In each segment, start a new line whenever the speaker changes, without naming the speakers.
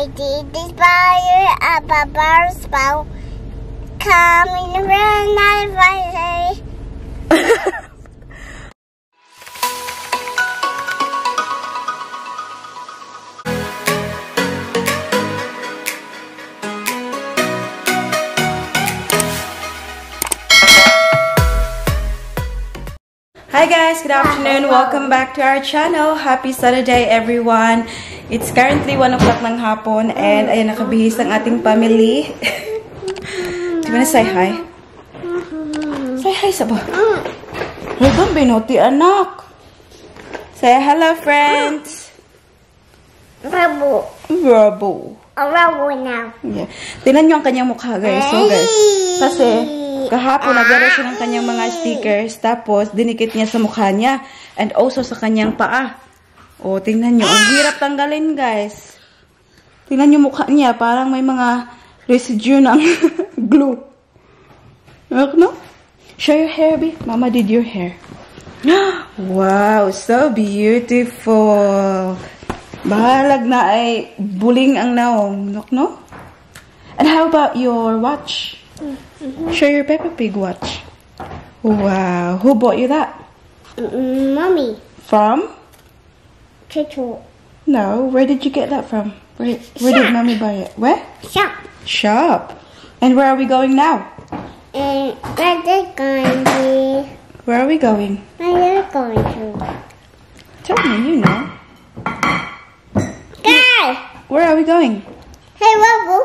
This fire up a bar spout coming around my fire.
Hi guys, good afternoon. Welcome back to our channel. Happy Saturday everyone. It's currently 1 o'clock ng hapon and ayan, nakabihis ang ating family. Do you wanna say hi? Say hi sabo. Huwag binuti anak. Say hello friends.
Rabo.
Rabo.
Rabo now.
Yeah. Tingnan nyo ang kanyang mukha guys. So guys, kasi kahapon naglaro siya ng kanyang mga stickers, tapos dinikit niya sa mukha niya and also sa kanyang paa. O, tingnan nyo. Ang hirap tanggalin, guys. Tingnan nyo mukha niya. Parang may mga residue ng glue. No? Show your hair, B. Mama did your hair. Wow, so beautiful. Bahalag na ay buling ang naong. No? And how about your watch? Show your Peppa Pig watch. Wow. Who bought you that?
Mommy.
From?
Chuchu.
No. Where did you get that from? Where did Mommy buy it? Where?
Shop.
Shop. And where are we going now?
And where they going to?
Where are we going?
Where are going to?
Tell me, you know.
Guys!
Where are we going?
Hey, Rabo.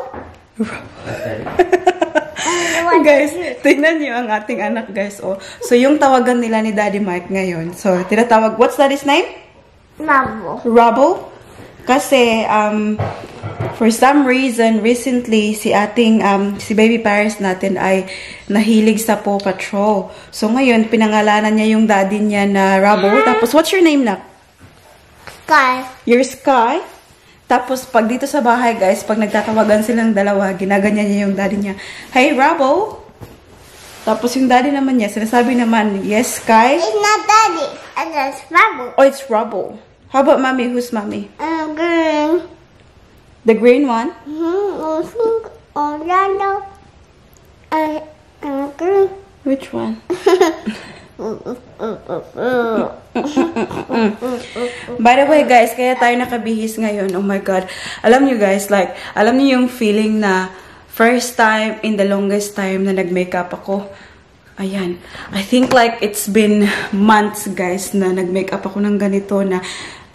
Guys, tingnan niyo ang ating anak, guys. Oh. So, yung tawagan nila ni Daddy Mike ngayon. So, tinatawag, what's Daddy's name?
Rabo.
Rabo. Kasi, for some reason, recently, si Baby Paris natin ay nahilig sa Paw Patrol. So, ngayon, pinangalanan niya yung daddy niya na Rabo. Tapos, what's your name na?
Sky.
Your Sky. Tapos, pag dito sa bahay, guys, pag nagtatawagan silang dalawa, ginaganyan niya yung daddy niya. Hey, Rabo! Tapos, yung daddy naman niya, sinasabi naman, yes, Sky?
It's not Daddy. It's Rabo.
Oh, it's Rabo. How about Mommy? Who's Mommy?
Green.
The green one?
Orlando. Green.
Which one? By the way, guys, kaya tayo nakabihis ngayon. Oh my God. Alam niyo guys, like, alam niyo yung feeling na first time in the longest time na nag-makeup ako. Ayan. I think like it's been months, guys, na nag-makeup ako ng ganito na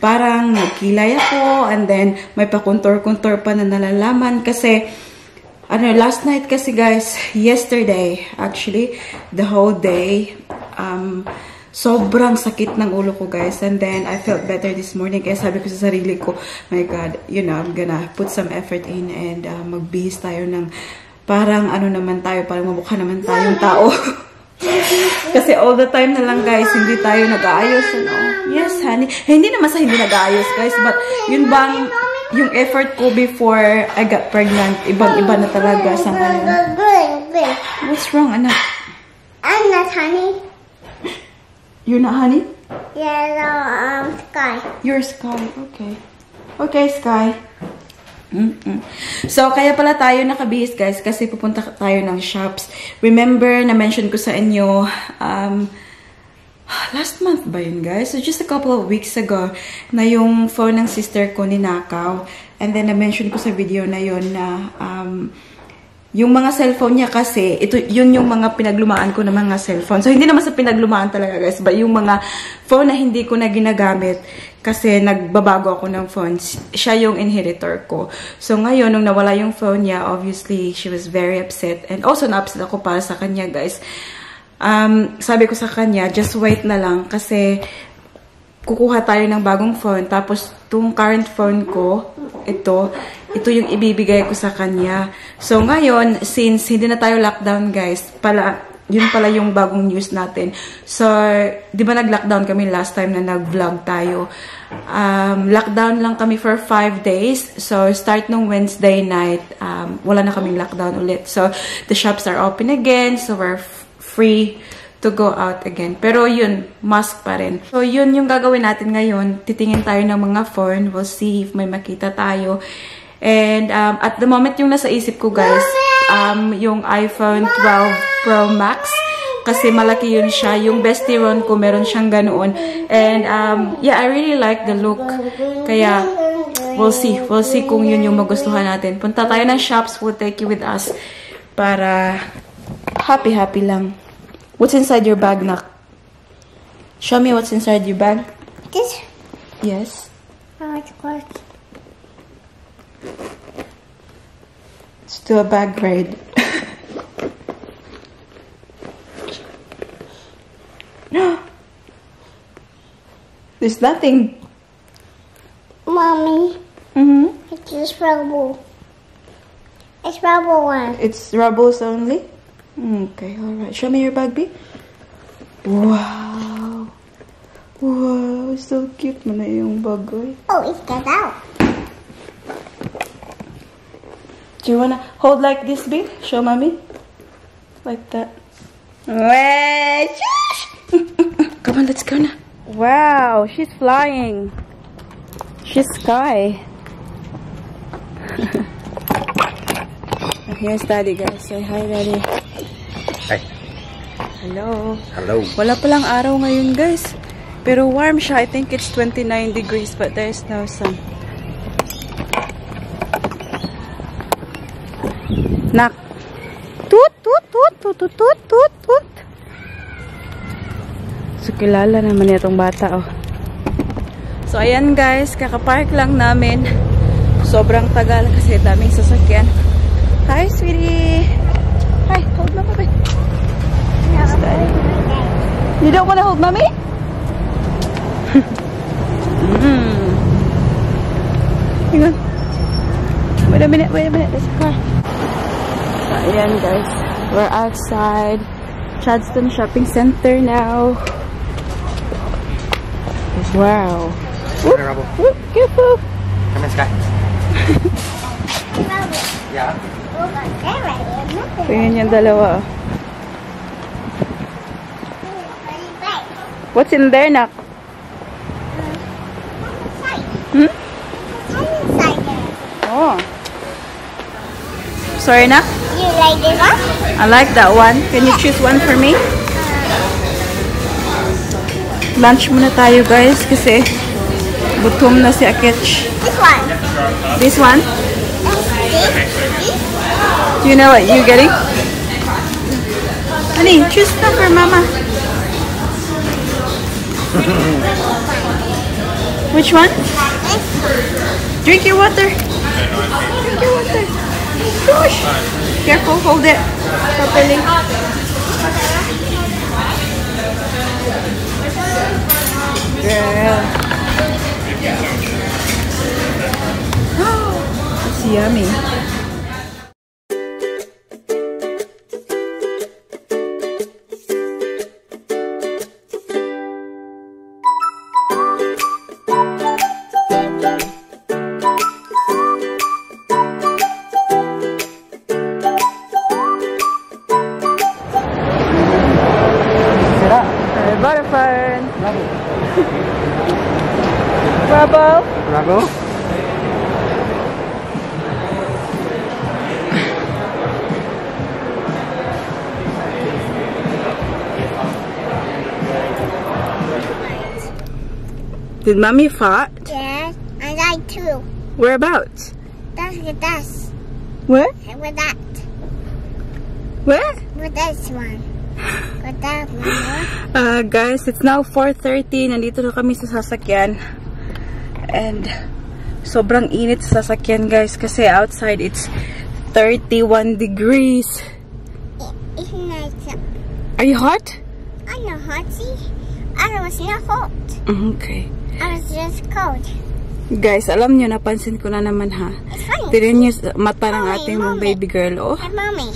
parang nagkilay ako and then may pakontor-kontor pa na nalalaman kasi last night kasi guys, yesterday actually, the whole day, sobrang sakit ng ulo ko guys, and then I felt better this morning kaya sabi ko sa sarili ko, my God, you know, I'm gonna put some effort in and magbihis tayo ng parang naman tayo, parang mabukha naman tayong tao. Kasi all the time na lang guys, hindi tayo nag-aayos. Yes, honey. Hindi naman sa hindi nag-aayos guys, but yun bang yung effort ko before I got pregnant, ibang-iba na talaga sa ngayon. What's wrong, anak?
I'm not honey.
You're not honey?
Yeah, Sky.
You're Sky. Okay. Okay, Sky. So, kaya pala tayo nakabihis, guys, kasi pupunta tayo ng shops. Remember, na-mention ko sa inyo, last month ba yun, guys? So, just a couple of weeks ago, na yung phone ng sister ko ninakaw. And then, na-mention ko sa video na yun na, yung mga cellphone niya kasi, yun yung mga pinaglumaan ko na mga cellphone. So, hindi naman sa pinaglumaan talaga, guys. But yung mga phone na hindi ko na ginagamit kasi nagbabago ako ng phone. Siya yung inheritor ko. So, ngayon, nung nawala yung phone niya, obviously, she was very upset. And also, na-upset ako para sa kanya, guys. Sabi ko sa kanya, just wait na lang kasi kukuha tayo ng bagong phone. Tapos, itong current phone ko, ito yung ibibigay ko sa kanya. So, ngayon, since hindi na tayo lockdown, guys, yun pala yung bagong news natin. So, di ba nag-lockdown kami last time na nag-vlog tayo? Lockdown lang kami for 5 days. So, start nung Wednesday night, wala na kaming lockdown ulit. So, the shops are open again. So, we're free to go out again. Pero yun, mask pa rin. So, yun yung gagawin natin ngayon. Titingin tayo ng mga phone. We'll see if may makita tayo. And at the moment, yung nasa isip ko guys, yung iPhone 12 Pro Max. Kasi malaki yun siya. Yung bestie Ron ko, meron siyang ganoon. And yeah, I really like the look. Kaya, we'll see. We'll see kung yun yung magustuhan natin. Punta tayo ng shops. We'll take you with us. Para happy lang. What's inside your bag, Nak? Show me what's inside your bag.
This?
Yes.
Oh, it's close.
Let's do a bag ride. There's nothing.
Mommy, it's just rubble. It's rubble one.
It's rubbles only? Okay, alright. Show me your bag, B. Wow. Wow, so cute mo na yung bagoy.
Oh, it's got out.
Do you wanna hold like this, B? Show mommy. Like that. Wait, come on, let's go now. Wow, she's flying. She's sky. Here's Daddy, guys. Say hi, Daddy.
Hi.
Hello.
Hello.
Wala palang araw ngayon, guys. Pero warm siya. I think it's 29 degrees, but there's no sun. Nak. Toot, toot, toot, toot, toot, toot, toot, toot. So, kilala naman itong bata, oh. So, ayan, guys. Kakapark lang namin. Sobrang tagal kasi daming sasakyan. Hi, sweetie. Hi, hold my baby. You don't want to hold mommy? Hang on. Wait a minute, there's a car. So, ayan guys, we're outside Chadstone Shopping Center now. Wow. Whoop, whoop, careful.
Come in, Sky. Yeah.
Tingnan yung dalawa. What's in there, Nak? Oh. Sorry, Nak?
You like this one?
I like that one. Can you choose one for me? Lunch muna tayo, guys, kasi gutom na si Akech.
This one.
This one?
This?
Do you know what you're getting? Honey, choose stuff for Mama. Which one? Drink your water. Drink your water. Gosh. Careful, hold it properly. Girl. It's yummy. Butterfern. Bravo.
Bravo.
Did Mommy fart?
Yes, I like too.
Whereabouts?
That's
Where?
with that.
Where?
With this one. With that one.
Guys, it's now 4:30. Nandito na kami sa sasakyan. And sobrang init sa sasakyan, guys, kasi outside it's 31 degrees.
It's nice.
Are you hot?
I'm not hot, see? I was not hot.
Okay.
I was just cold.
Guys, alam nyo, napansin ko na naman, ha?
It's funny.
Tinan nyo sa mata ng
Mommy,
ating
Mommy.
baby girl, oh.
Hey, Mommy.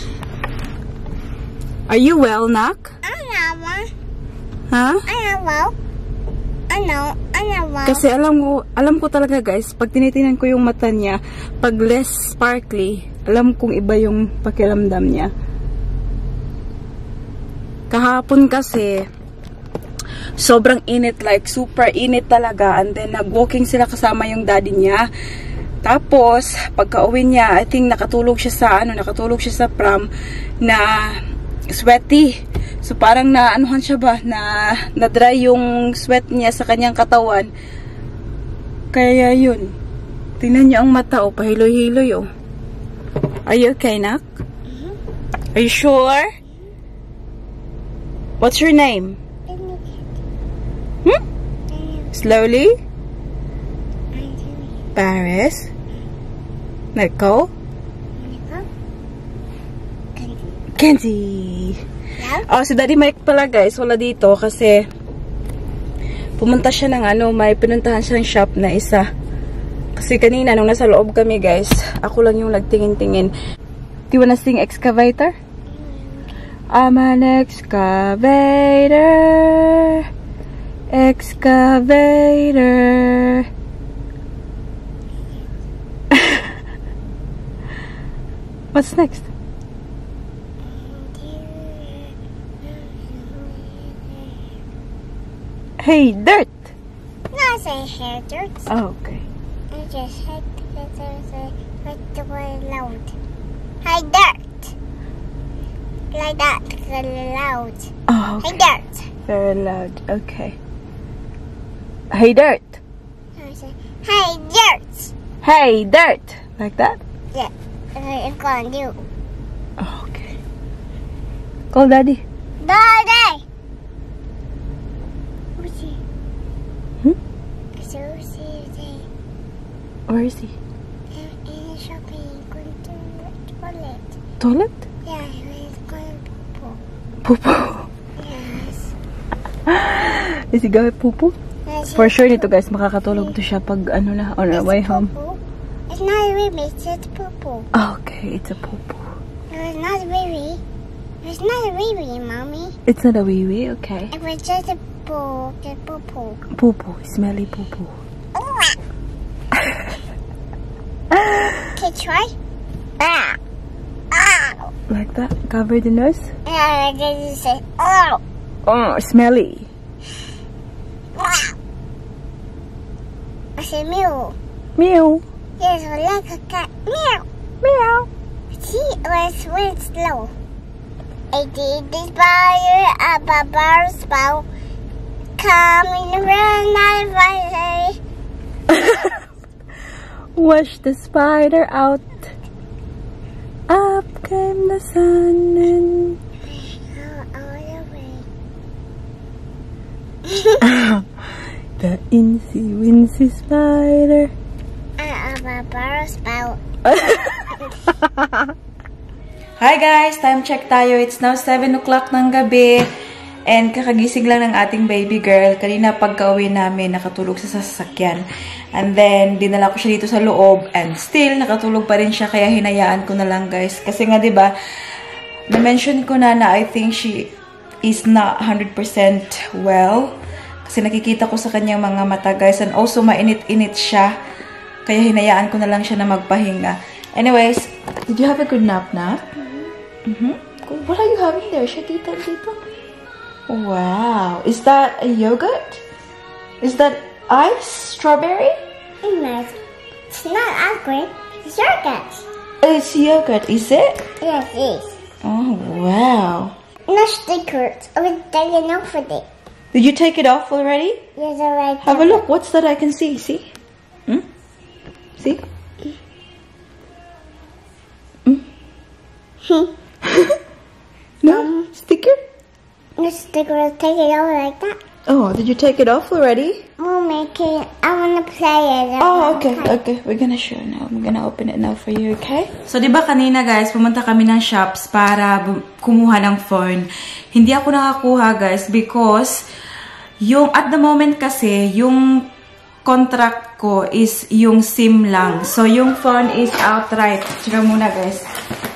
Are you well, Nak?
I know, Ma.
Ha?
I know well. I know well.
Kasi alam ko talaga, guys, pag tinitingnan ko yung mata niya, pag less sparkly, alam kong iba yung pakiramdam niya. Kahapon kasi, sobrang init, like super init talaga, and then nag-walking sila kasama yung daddy niya. Tapos, pagka-uwi niya, I think nakatulog siya sa pram na sweaty. So, parang na-anuhan siya ba, na-dry yung sweat niya sa kanyang katawan. Kaya yun. Tingnan niyo ang mata, oh, pahiloy-hiloy, oh. Are you okay, Nak? Are you sure? What's your name? Slowly? Paris? Nico? Kenzie. Oh, si Daddy Mike pala guys, wala dito kasi pumunta siya ng may pinuntahan siyang shop na isa. Kasi kanina nung nasa loob kami guys, ako lang yung nagtingin-tingin. Do you wanna sing Excavator? I'm an excavator. Excavator. What's next? Hey, dirt!
No, I say hair dirt.
Oh, okay.
I just had to get the word loud. Hey, dirt! Like that, loud.
Oh, okay.
Hey, dirt!
Very loud. Okay. Hey, dirt!
I say, hey, dirt!
Hey, dirt! Like that?
Yeah, that's what I'm gonna do.
Oh, okay. Call Daddy.
Daddy! Who's he? So,
Where is he?
in the shopping, going to the toilet.
Toilet?
Yeah, he's going to
Poopoo.
Yes.
Is he going poopoo? For sure nito guys, makakatulog to siya pag on our way home.
It's not a baby, it's just poo-poo.
Oh, okay, it's a poopoo.
No, it's not a baby. It's not a baby, Mommy.
It's not a wee wee, okay.
It was just a poo, just poo-poo.
Poopoo, smelly poopoo.
Okay, try. Ah. Ah.
Like that? Cover the nose?
Yeah, I just say, oh.
Oh, smelly.
Ah. I said, meow.
Meow.
Yes, like a cat. Meow.
Meow.
See, it went slow. I did this fire up a bar spout. Coming around that fire.
Wash the spider out. Up came the sun and the incy-wincy spider.
A bar spout.
Hi guys! Time check tayo. It's now 7 o'clock ng gabi. And kakagising lang ng ating baby girl. Kanina pagka-uwi namin, nakatulog sa sasakyan. And then, dinala ko siya dito sa loob. And still, nakatulog pa rin siya. Kaya hinayaan ko na lang guys. Kasi nga diba, na-mention ko na I think she is not 100% well. Kasi nakikita ko sa kanyang mga mata guys. And also, mainit-init siya. Kaya hinayaan ko na lang siya na magpahinga. Anyways, did you have a good nap? What are you having there? Siya dito. Wow. Is that a yogurt? Is that ice? Strawberry?
It's not ice cream. It's yogurt.
It's yogurt, is it?
Yes, it is.
Oh, wow.
No stickers. I was taking off with it.
Did you take it off already?
Yes, alright.
Have a look. What's that I can see? See? See? No? Sticker?
No stickers. Take it off like that.
Oh, did you take it off already?
Mommy, I want to play it.
Oh, okay. Okay, we're gonna show now. We're gonna open it now for you, okay? So, di ba kanina, guys, pumunta kami ng shops para kumuha ng phone. Hindi ako nakakuha, guys, because at the moment kasi, yung contract ko is yung SIM lang. So, yung phone is outright. Tsaka muna, guys.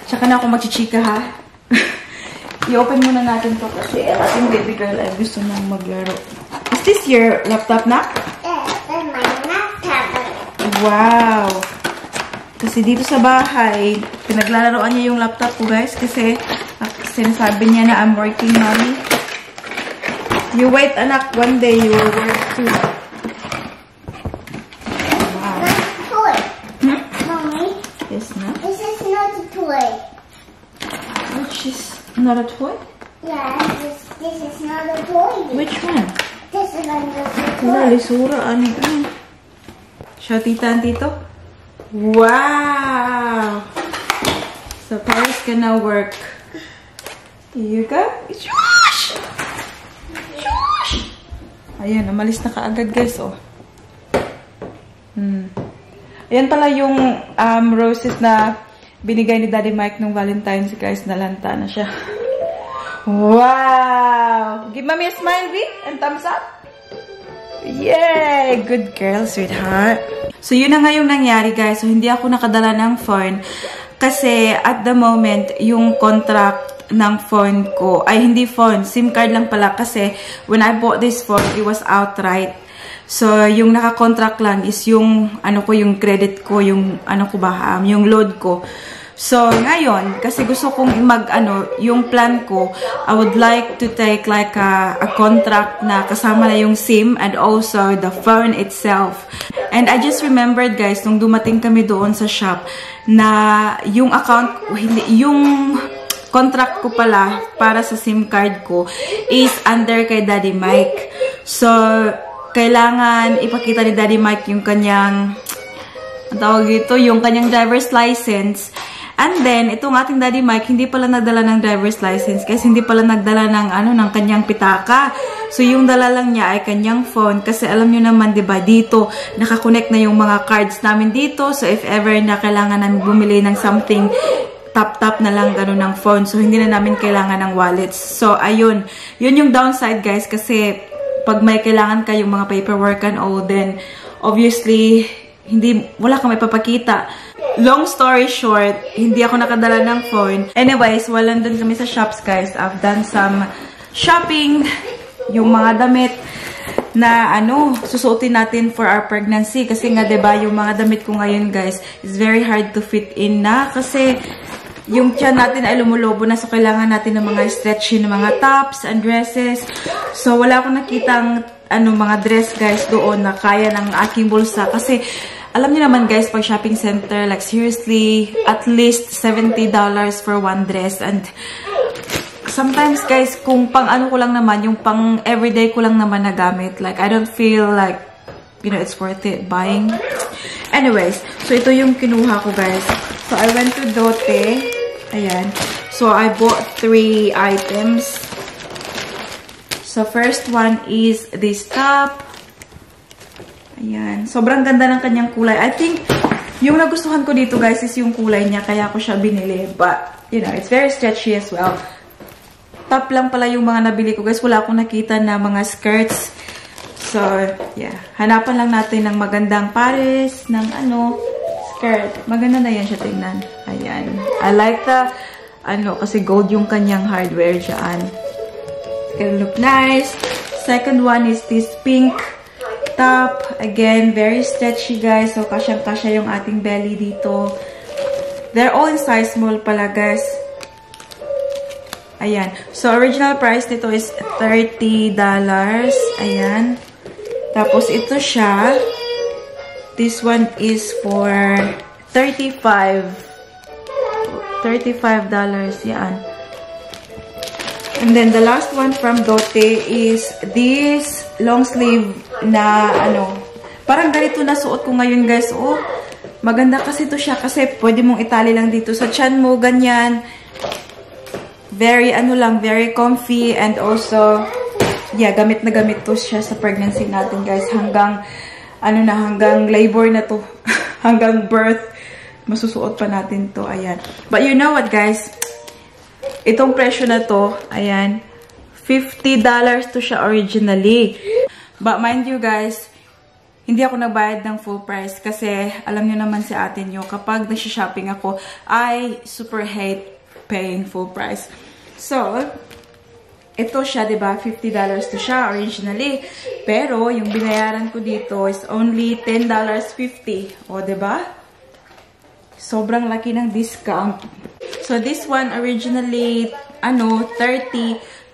Tsaka na ako magchichika, ha? I-open muna natin to kasi ating baby girl ay gusto nang maglaro. Is this your laptop na?
Yes, that's my laptop.
Wow! Kasi dito sa bahay, pinaglalaroan niya yung laptop ko guys kasi sinasabi niya na I'm working, mommy. You wait anak, one day you will work too. Wow.
Toy.
Yes, no?
This is not a toy.
Which is not a toy?
Yeah, this is not a toy.
Which one?
This is not a toy.
Wala, lisura. Ano yun? Siya, tita and tito? Wow! So, Paris can now work. Here you go. Shush! Shush! Ayan, umalis na kaagad, guys, oh. Ayan pala yung roses na binigay ni Daddy Mike nung Valentine's, guys. Nalanta na siya. Wow! Give mommy a smile, V, and thumbs up. Yay! Good girl, sweetheart. So, yun na nga yung nangyari, guys. So, hindi ako nakadala ng phone. Kasi, at the moment, yung contract ng phone ko, ay hindi phone, SIM card lang pala. Kasi, when I bought this phone, it was outright. So, yung naka-contract lang is yung, ano ko, yung credit ko, yung, ano ko ba, yung load ko. So, ngayon, kasi gusto kong yung plan ko, I would like to take like a contract na kasama na yung SIM and also the phone itself. And I just remembered, guys, nung dumating kami doon sa shop, na yung account, yung contract ko pala para sa SIM card ko is under kay Daddy Mike. So, kailangan ipakita ni Daddy Mike yung kanyang, ang tawag ito, yung kanyang driver's license. And then, itong ating Daddy Mike, hindi pala nagdala ng driver's license kasi hindi pala nagdala ng, ng kanyang pitaka. So, yung dala lang niya ay kanyang phone kasi alam nyo naman, diba, dito, nakakonect na yung mga cards namin dito. So, if ever na kailangan namin bumili ng something, tap-tap na lang gano'n ng phone. So, hindi na namin kailangan ng wallets. So, ayun. Yun yung downside, guys, kasi pag may kailangan kayong mga paperwork and all, then, obviously, wala kang may papakita. Long story short, hindi ako nakadala ng phone. Anyways, while nandun kami sa shops, guys, I've done some shopping. Yung mga damit na, susuotin natin for our pregnancy. Kasi nga, diba, yung mga damit ko ngayon, guys, is very hard to fit in na. Kasi, yung tiyan natin ay lumulobo na. So, kailangan natin ng mga stretchy na mga tops and dresses. So, wala akong nakitang, mga dress, guys, doon na kaya ng aking bulsa. Kasi, alam niyo naman, guys, pag shopping center, like, seriously, at least $70 for one dress. And, sometimes, guys, kung pang ko lang naman, yung pang everyday ko lang naman na gamit, like, I don't feel like, it's worth it buying. Anyways, so, ito yung kinuha ko, guys. So, I went to Dote. Ayan. So, I bought 3 items. So, first one is this top. Ayan. Sobrang ganda ng kanyang kulay. I think, yung nagustuhan ko dito, guys, is yung kulay niya. Kaya ko siya binili. But, it's very stretchy as well. Top lang pala yung mga nabili ko, guys. Wala akong nakita na mga skirts. So, yeah. Hanapan lang natin ng magandang pares, ng skirt. Maganda na yan siya tingnan. Ayan. I like the, kasi gold yung kanyang hardware dyan. It's gonna look nice. Second one is this pink top. Again, very stretchy, guys. So, kasyang-kasya yung ating belly dito. They're all in size small pala, guys. Ayan. So, original price nito is $30. Ayan. Tapos, ito siya. This one is for $35. Yan. And then, the last one from Dote is this long sleeve na, parang ganito na suot ko ngayon, guys. Oh, maganda kasi ito siya kasi pwede mong itali lang dito sa tiyan mo, ganyan. Very, very comfy and also, yeah, gamit na gamit to siya sa pregnancy natin, guys. Hanggang, hanggang labor na to. Hanggang birth. Masusuot pa natin to. Ayan. But you know what, guys? Itong presyo na to, ayan, $50 to siya originally. But mind you, guys, hindi ako nagbayad ng full price kasi alam nyo naman si ate nyo, kapag nag-shopping ako, I super hate paying full price. So, ito siya, diba? $50 to siya originally. Pero, yung binayaran ko dito is only $10.50. O, diba? Sobrang laki ng discount. So, this one originally, $30,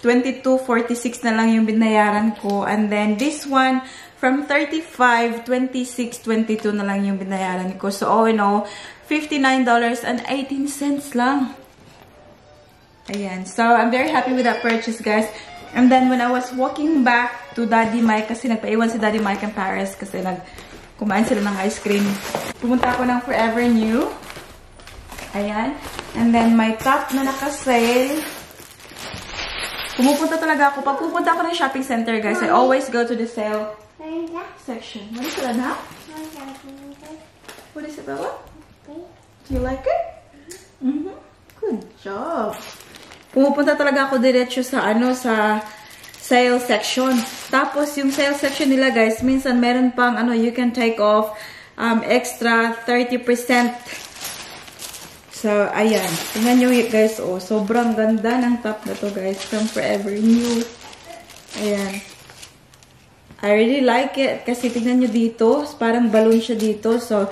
$22.46 na lang yung binayaran ko. And then, this one, From 35, 26, 22 na lang yung binayaran ko. So, all in all, $59.18 lang. Ayan. So, I'm very happy with that purchase, guys. And then, when I was walking back to Daddy Mike, kasi nagpaiwan si Daddy Mike in Paris kasi kumain sila ng ice cream. Pumunta ako ng Forever New. Ayan. And then, my top na naka-sale. Pumupunta talaga ako. Pag pupunta ako ng shopping center, guys, I always go to the sale section. What is it, Anna? What is it, Bella? Do you like it? Good job. Pumupunta talaga ako diretso sa sa sale section. Tapos yung sale section nila, guys, minsan meron pang you can take off extra 30%. So ayan, tingnan nyo guys, sobrang ganda ng top na to, guys, from Forever New. Ayan. I really like it kasi tingnan nyo dito, parang balloon siya dito, so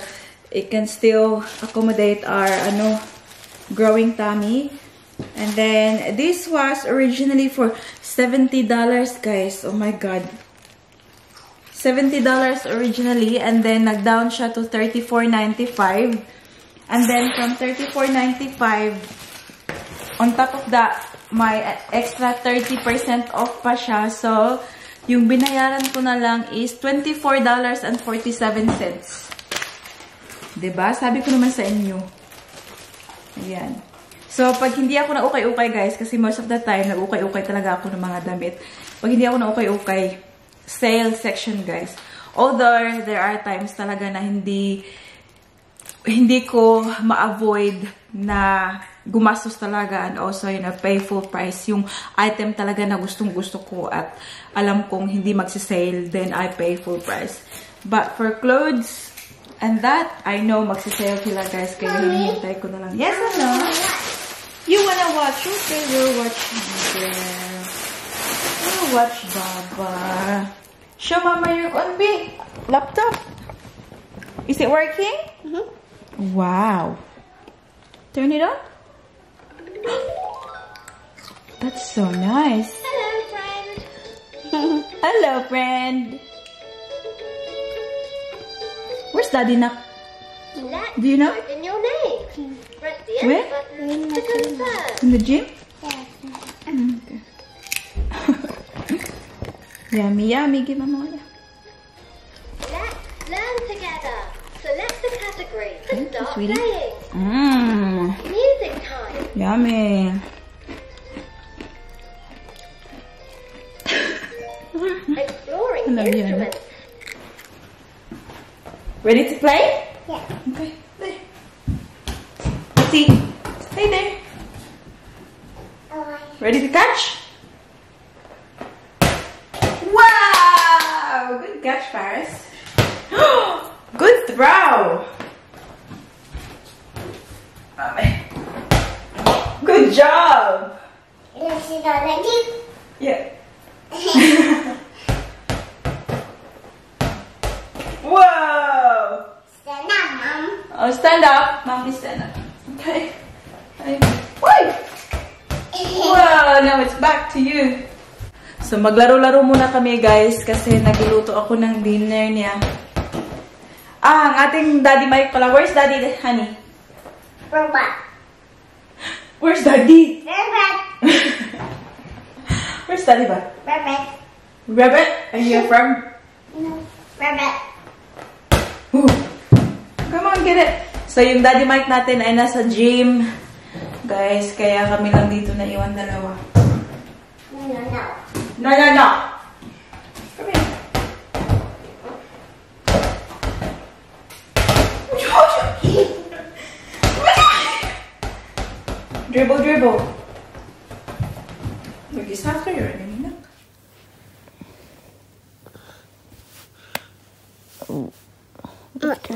it can still accommodate our growing tummy. And then this was originally for $70, guys. Oh my god. $70 originally, and then nag-down siya to $34.95. And then from $34.95, on top of that, may extra 30% off pa siya. So, yung binayaran ko na lang is $24.47. Diba? Sabi ko naman sa inyo. Ayan. So, pag hindi ako na-ukay-ukay, guys, kasi most of the time, na-ukay-ukay talaga ako ng mga damit. Pag hindi ako na-ukay-ukay, sale section, guys. Although, there are times talaga na hindi ko ma-avoid na gumastos talaga, and also, pay full price yung item talaga na gustong-gusto ko at alam kong hindi magsisale, then I pay full price. But for clothes and that, I know magsisale sila, guys, kaya hinihintay ko na lang. Yes, ano? You wanna watch? Okay, we'll watch. We'll watch Baba. Show Mama your laptop. Is it working? Wow. Turn it on. That's so nice.
Hello, friend.
Hello, friend. Where's Daddy Nak? Do you know?
Type in your name. Press the
Where?
enter button to confirm.
In the gym?
Yes.
Okay. Yummy, yummy. Give Mama.
Let's learn together. Select the category and
Thank you,
start
sweetie.
playing. Music time.
Yummy.
Exploring
Hello, Yana.
instruments.
Ready to play?
Yeah.
Okay. There. See. Stay there. Ready to catch? Wow! Good catch, Paris. Good throw. Good job.
Is it already?
Yeah. Whoa!
Stand up, Mom.
Oh, stand up. Mommy, stand up. Okay. Wait! Wow! Now it's back to you. So, maglaro-laro muna kami, guys, kasi nagluluto ako ng dinner niya. Ang ating Daddy Mike pala. Where's Daddy, honey?
Robot.
Where's Daddy?
Rabbit.
Where's Daddy ba?
Rabbit.
Rabbit? Are you from?
No. Rabbit.
Ooh. Come on, get it. So, yung Daddy Mike natin ay nasa gym. Guys, kaya kami lang dito na iwan dalawa.
No, no, no.
No, no, no. Come here. Dribble, dribble. Mag-isa kayo.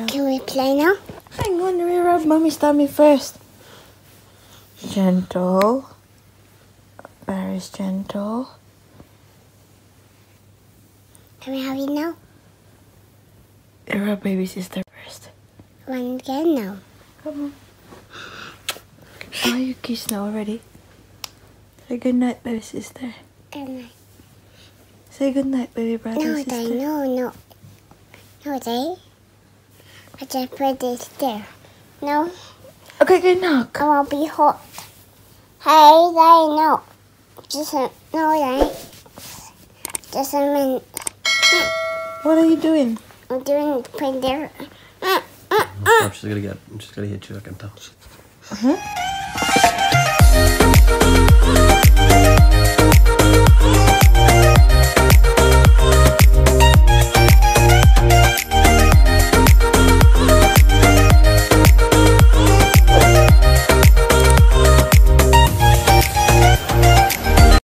Can we play now?
Hang on, let me rub Mommy's tummy first. Gentle. Very gentle.
Can we have it now?
Rub baby sister first.
One again now.
Come on. Oh, you kissed now already. Say good night, baby sister.
Good night.
Say goodnight, baby brother,
No,
sister.
Day, no. No, Day. I just put this there. No,
Okay, good knock.
I won't be hot. Hey, Day, no. No, Day. Just a minute.
What are you doing?
I'm doing put there.
I'm just gonna hit you, I can tell.